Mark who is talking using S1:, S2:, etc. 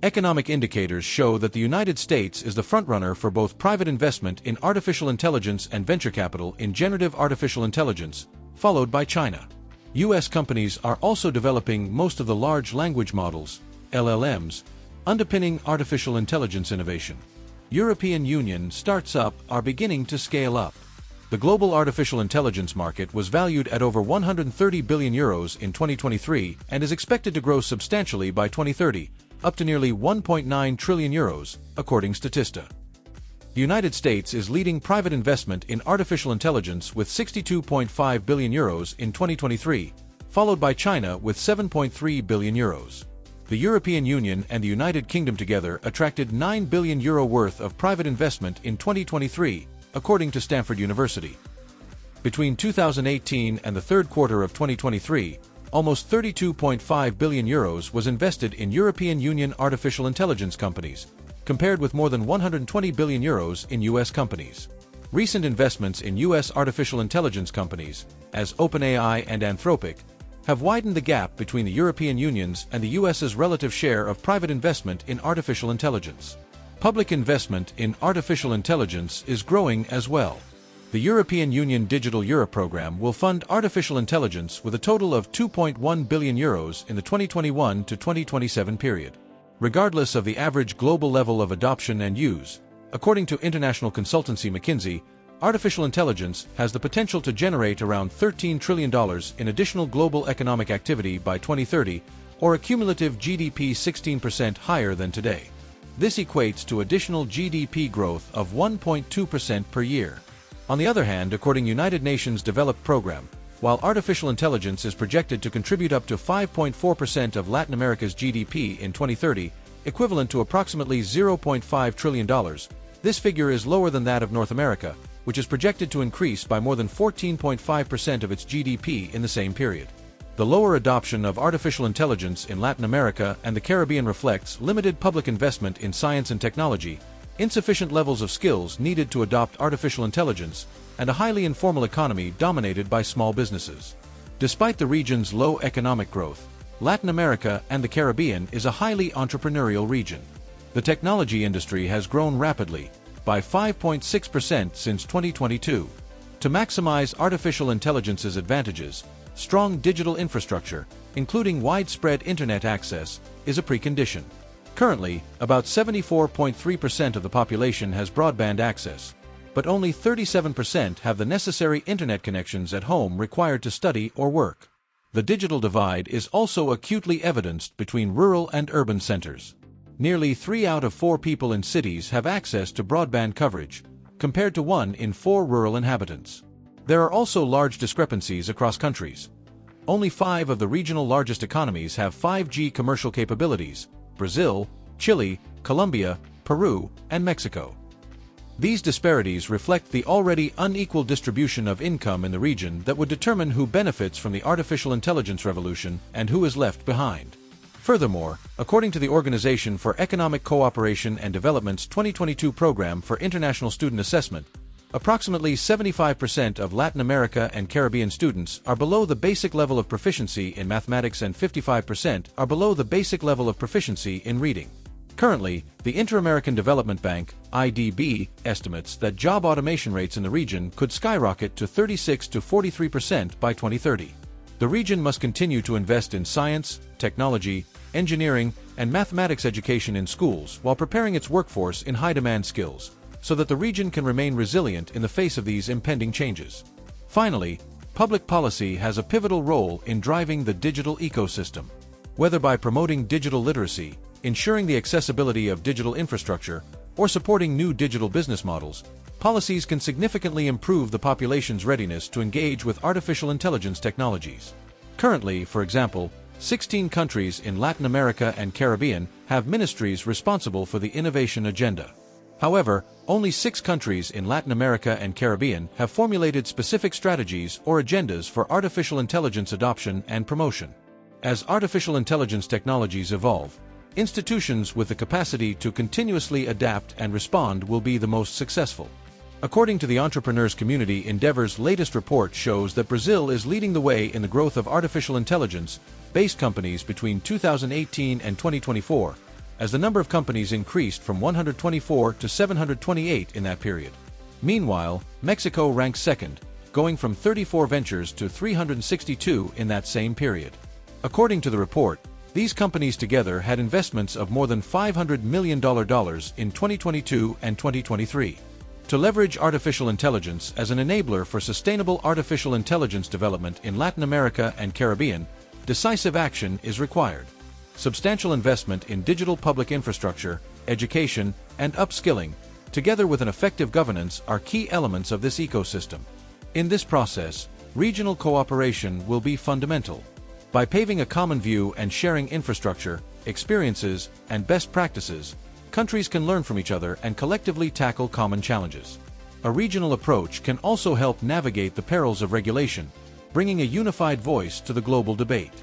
S1: Economic indicators show that the United States is the frontrunner for both private investment in artificial intelligence and venture capital in generative artificial intelligence, followed by China. U.S. companies are also developing most of the large language models, LLMs, underpinning artificial intelligence innovation. European Union startups are beginning to scale up. The global artificial intelligence market was valued at over €130 billion in 2023 and is expected to grow substantially by 2030, up to nearly €1.9 trillion, according to Statista. The United States is leading private investment in artificial intelligence with €62.5 billion in 2023, followed by China with €7.3 billion. The European Union and the United Kingdom together attracted €9 billion worth of private investment in 2023, according to Stanford University. Between 2018 and the third quarter of 2023, almost €32.5 billion was invested in European Union artificial intelligence companies, compared with more than €120 billion in U.S. companies. Recent investments in U.S. artificial intelligence companies, as OpenAI and Anthropic, have widened the gap between the European Union's and the U.S.'s relative share of private investment in artificial intelligence. Public investment in artificial intelligence is growing as well. The European Union Digital Euro program will fund artificial intelligence with a total of €2.1 billion in the 2021 to 2027 period. Regardless of the average global level of adoption and use, according to international consultancy McKinsey, artificial intelligence has the potential to generate around $13 trillion in additional global economic activity by 2030, or a cumulative GDP 16% higher than today. This equates to additional GDP growth of 1.2% per year. On the other hand, according to United Nations Development Program, while artificial intelligence is projected to contribute up to 5.4% of Latin America's GDP in 2030, equivalent to approximately $0.5 trillion, this figure is lower than that of North America, which is projected to increase by more than 14.5% of its GDP in the same period. The lower adoption of artificial intelligence in Latin America and the Caribbean reflects limited public investment in science and technology, insufficient levels of skills needed to adopt artificial intelligence, and a highly informal economy dominated by small businesses. Despite the region's low economic growth, Latin America and the Caribbean is a highly entrepreneurial region. The technology industry has grown rapidly, by 5.6% since 2022. To maximize artificial intelligence's advantages, strong digital infrastructure, including widespread internet access, is a precondition. Currently, about 74.3% of the population has broadband access, but only 37% have the necessary internet connections at home required to study or work. The digital divide is also acutely evidenced between rural and urban centers. Nearly 3 out of 4 people in cities have access to broadband coverage, compared to 1 in 4 rural inhabitants. There are also large discrepancies across countries. Only 5 of the regional largest economies have 5G commercial capabilities: Brazil, Chile, Colombia, Peru, and Mexico. These disparities reflect the already unequal distribution of income in the region that would determine who benefits from the artificial intelligence revolution and who is left behind. Furthermore, according to the Organization for Economic Cooperation and Development's 2022 Program for International Student Assessment, approximately 75% of Latin America and Caribbean students are below the basic level of proficiency in mathematics and 55% are below the basic level of proficiency in reading. Currently, the Inter-American Development Bank, IDB, estimates that job automation rates in the region could skyrocket to 36 to 43% by 2030. The region must continue to invest in science, technology, engineering, and mathematics education in schools while preparing its workforce in high-demand skills, so that the region can remain resilient in the face of these impending changes. Finally, public policy has a pivotal role in driving the digital ecosystem. Whether by promoting digital literacy, ensuring the accessibility of digital infrastructure, or supporting new digital business models, policies can significantly improve the population's readiness to engage with artificial intelligence technologies. Currently, for example, 16 countries in Latin America and Caribbean have ministries responsible for the innovation agenda. However, only 6 countries in Latin America and Caribbean have formulated specific strategies or agendas for artificial intelligence adoption and promotion. As artificial intelligence technologies evolve, institutions with the capacity to continuously adapt and respond will be the most successful. According to the Entrepreneurs Community Endeavor's latest report shows that Brazil is leading the way in the growth of artificial intelligence-based companies between 2018 and 2024, as the number of companies increased from 124 to 728 in that period. Meanwhile, Mexico ranks second, going from 34 ventures to 362 in that same period. According to the report, these companies together had investments of more than $500 million in 2022 and 2023. To leverage artificial intelligence as an enabler for sustainable artificial intelligence development in Latin America and Caribbean, decisive action is required. Substantial investment in digital public infrastructure, education, and upskilling, together with an effective governance, are key elements of this ecosystem. In this process, regional cooperation will be fundamental. By paving a common view and sharing infrastructure, experiences, and best practices, countries can learn from each other and collectively tackle common challenges. A regional approach can also help navigate the perils of regulation, bringing a unified voice to the global debate.